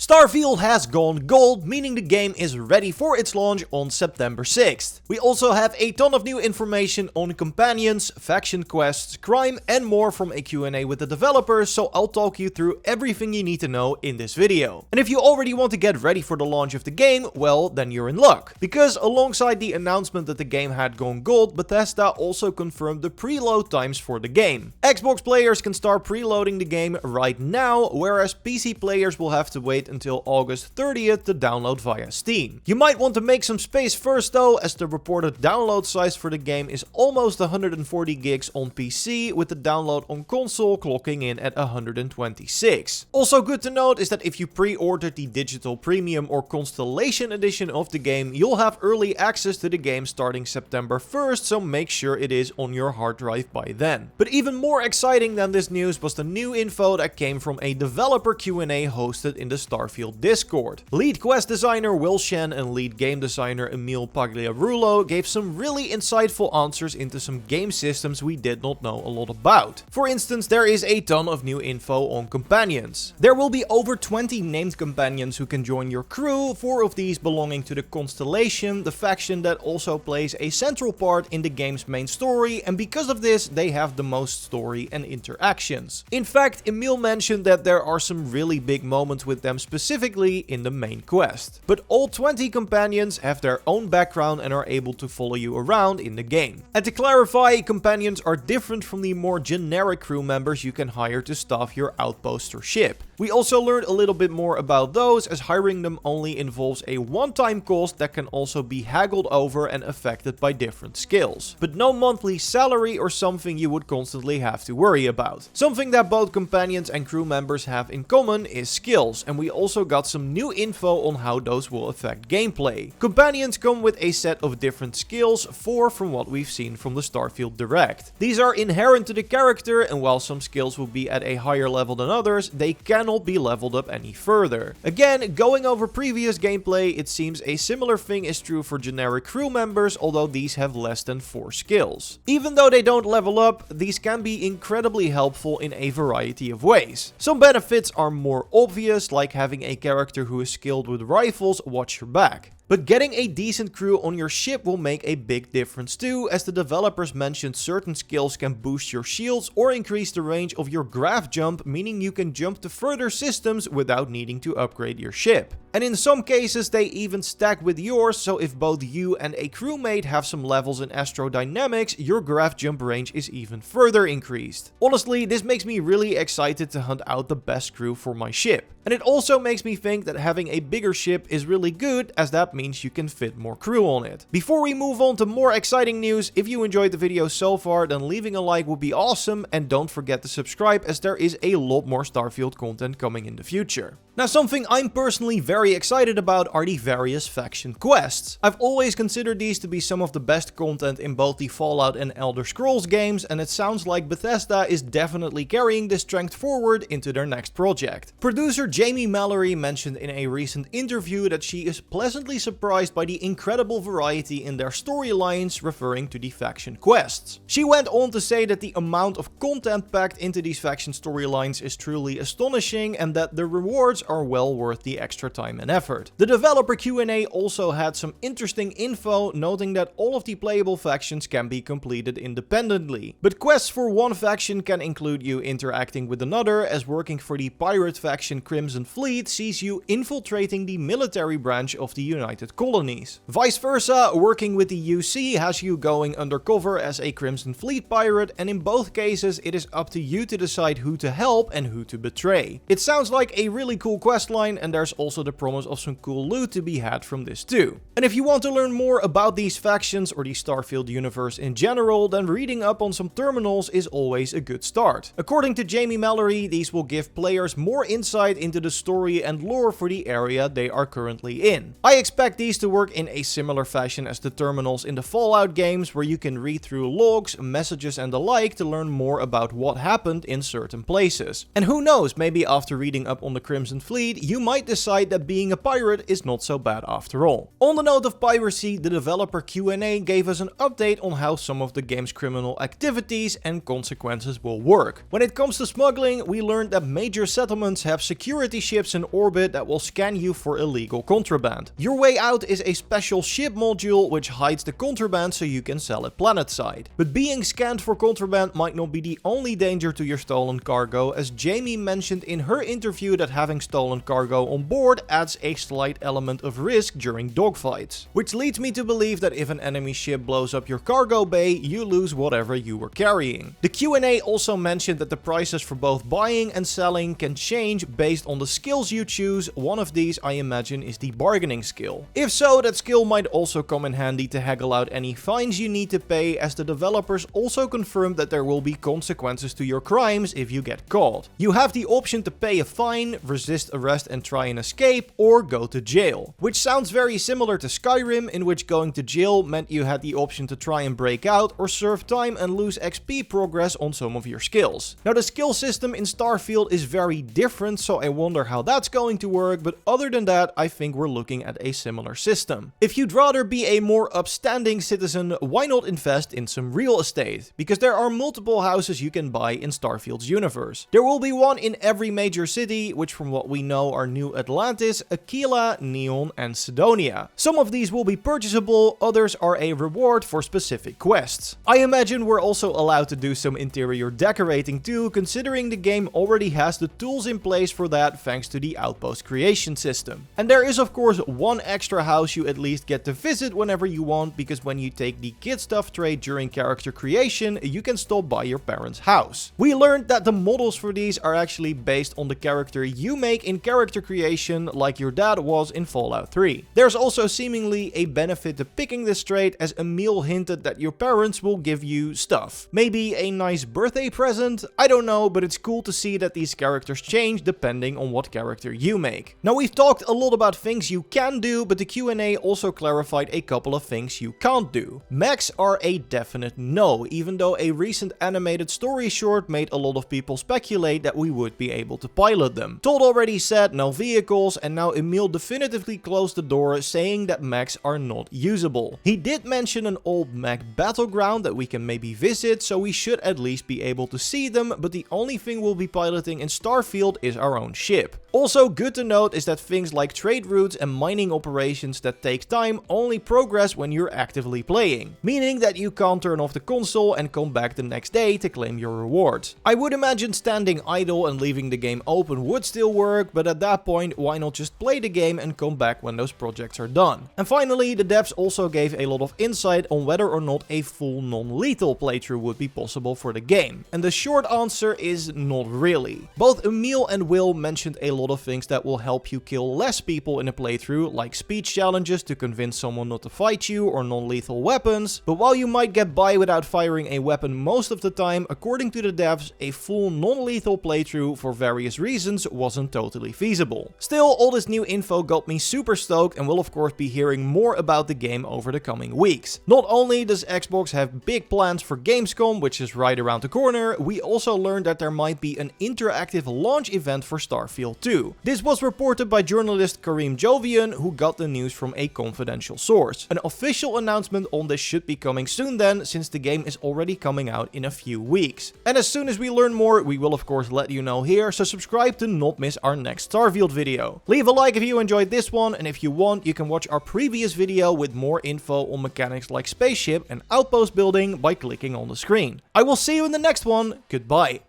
Starfield has gone gold, meaning the game is ready for its launch on September 6th. We also have a ton of new information on companions, faction quests, crime and more from a Q&A with the developers, so I'll talk you through everything you need to know in this video. And if you already want to get ready for the launch of the game, well, then you're in luck. Because alongside the announcement that the game had gone gold, Bethesda also confirmed the preload times for the game. Xbox players can start preloading the game right now, whereas PC players will have to wait until August 30th to download via Steam. You might want to make some space first though, as the reported download size for the game is almost 140 gigs on PC, with the download on console clocking in at 126. Also good to note is that if you pre-ordered the digital premium or Constellation edition of the game, you'll have early access to the game starting September 1st, so make sure it is on your hard drive by then. But even more exciting than this news was the new info that came from a developer Q&A hosted in the Starfield Discord. Lead quest designer Will Shen and lead game designer Emil Pagliarulo gave some really insightful answers into some game systems we did not know a lot about. For instance, there is a ton of new info on companions. There will be over 20 named companions who can join your crew, 4 of these belonging to the Constellation, the faction that also plays a central part in the game's main story, and because of this they have the most story and interactions. In fact, Emil mentioned that there are some really big moments with them specifically in the main quest. But all 20 companions have their own background and are able to follow you around in the game. And to clarify, companions are different from the more generic crew members you can hire to staff your outpost or ship. We also learned a little bit more about those, as hiring them only involves a one-time cost that can also be haggled over and affected by different skills. But no monthly salary or something you would constantly have to worry about. Something that both companions and crew members have in common is skills, and we also got some new info on how those will affect gameplay. Companions come with a set of different skills, 4 from what we've seen from the Starfield Direct. These are inherent to the character, and while some skills will be at a higher level than others, they cannot be leveled up any further. Again, going over previous gameplay, it seems a similar thing is true for generic crew members, although these have less than 4 skills. Even though they don't level up, these can be incredibly helpful in a variety of ways. Some benefits are more obvious, like having a character who is skilled with rifles watch your back. But getting a decent crew on your ship will make a big difference too, as the developers mentioned certain skills can boost your shields or increase the range of your graph jump, meaning you can jump to further systems without needing to upgrade your ship. And in some cases they even stack with yours, so if both you and a crewmate have some levels in astrodynamics, your graph jump range is even further increased. Honestly, this makes me really excited to hunt out the best crew for my ship. And it also makes me think that having a bigger ship is really good, as that means you can fit more crew on it. Before we move on to more exciting news, if you enjoyed the video so far, then leaving a like would be awesome, and don't forget to subscribe, as there is a lot more Starfield content coming in the future. Now, something I'm personally very excited about are the various faction quests. I've always considered these to be some of the best content in both the Fallout and Elder Scrolls games, and it sounds like Bethesda is definitely carrying this strength forward into their next project. Producer Jamie Mallory mentioned in a recent interview that she is pleasantly surprised by the incredible variety in their storylines, referring to the faction quests. She went on to say that the amount of content packed into these faction storylines is truly astonishing, and that the rewards are well worth the extra time and effort. The developer Q&A also had some interesting info, noting that all of the playable factions can be completed independently. But quests for one faction can include you interacting with another, as working for the pirate faction Crimson Fleet sees you infiltrating the military branch of the United Colonies. Vice versa, working with the UC has you going undercover as a Crimson Fleet pirate, and in both cases it is up to you to decide who to help and who to betray. It sounds like a really cool questline, and there's also the promise of some cool loot to be had from this too. And if you want to learn more about these factions or the Starfield universe in general, then reading up on some terminals is always a good start. According to Jamie Mallory, these will give players more insight into the story and lore for the area they are currently in. I expect these to work in a similar fashion as the terminals in the Fallout games, where you can read through logs, messages and the like to learn more about what happened in certain places. And who knows, maybe after reading up on the Crimson fleet, you might decide that being a pirate is not so bad after all. On the note of piracy, the developer Q&A gave us an update on how some of the game's criminal activities and consequences will work. When it comes to smuggling, we learned that major settlements have security ships in orbit that will scan you for illegal contraband. Your way out is a special ship module which hides the contraband so you can sell it planetside. But being scanned for contraband might not be the only danger to your stolen cargo, as Jamie mentioned in her interview that having stolen cargo on board adds a slight element of risk during dogfights. Which leads me to believe that if an enemy ship blows up your cargo bay, you lose whatever you were carrying. The Q&A also mentioned that the prices for both buying and selling can change based on the skills you choose. One of these, I imagine, is the bargaining skill. If so, that skill might also come in handy to haggle out any fines you need to pay, as the developers also confirmed that there will be consequences to your crimes if you get caught. You have the option to pay a fine, resist arrest and try and escape, or go to jail. Which sounds very similar to Skyrim, in which going to jail meant you had the option to try and break out or serve time and lose XP progress on some of your skills. Now the skill system in Starfield is very different, so I wonder how that's going to work, but other than that, I think we're looking at a similar system. If you'd rather be a more upstanding citizen, why not invest in some real estate? Because there are multiple houses you can buy in Starfield's universe. There will be one in every major city, which from what we know are New Atlantis, Aquila, Neon and Sidonia. Some of these will be purchasable, others are a reward for specific quests. I imagine we're also allowed to do some interior decorating too, considering the game already has the tools in place for that thanks to the outpost creation system. And there is of course one extra house you at least get to visit whenever you want, because when you take the kid stuff trait during character creation, you can stop by your parents' house. We learned that the models for these are actually based on the character you make in character creation, like your dad was in Fallout 3. There's also seemingly a benefit to picking this trait, as Emil hinted that your parents will give you stuff. Maybe a nice birthday present? I don't know, but it's cool to see that these characters change depending on what character you make. Now we've talked a lot about things you can do, but the Q&A also clarified a couple of things you can't do. Mechs are a definite no, even though a recent animated story short made a lot of people speculate that we would be able to pilot them. Todd already said no vehicles, and now Emil definitively closed the door, saying that mechs are not usable. He did mention an old mech battleground that we can maybe visit, so we should at least be able to see them, but the only thing we'll be piloting in Starfield is our own ship. Also good to note is that things like trade routes and mining operations that take time only progress when you're actively playing, meaning that you can't turn off the console and come back the next day to claim your rewards. I would imagine standing idle and leaving the game open would still work, but at that point why not just play the game and come back when those projects are done. And finally, the devs also gave a lot of insight on whether or not a full non-lethal playthrough would be possible for the game, and the short answer is not really. Both Emil and Will mentioned a lot of things that will help you kill less people in a playthrough, like speech challenges to convince someone not to fight you or non-lethal weapons, but while you might get by without firing a weapon most of the time, according to the devs, a full non-lethal playthrough for various reasons wasn't totally feasible. Still, all this new info got me super stoked, and we'll of course be hearing more about the game over the coming weeks. Not only does Xbox have big plans for Gamescom, which is right around the corner, we also learned that there might be an interactive launch event for Starfield 2. This was reported by journalist Kareem Jovian, who got the news from a confidential source. An official announcement on this should be coming soon then, since the game is already coming out in a few weeks. And as soon as we learn more, we will of course let you know here, so subscribe to not miss our next Starfield video. Leave a like if you enjoyed this one, and if you want, you can watch our previous video with more info on mechanics like spaceship and outpost building by clicking on the screen. I will see you in the next one. Goodbye.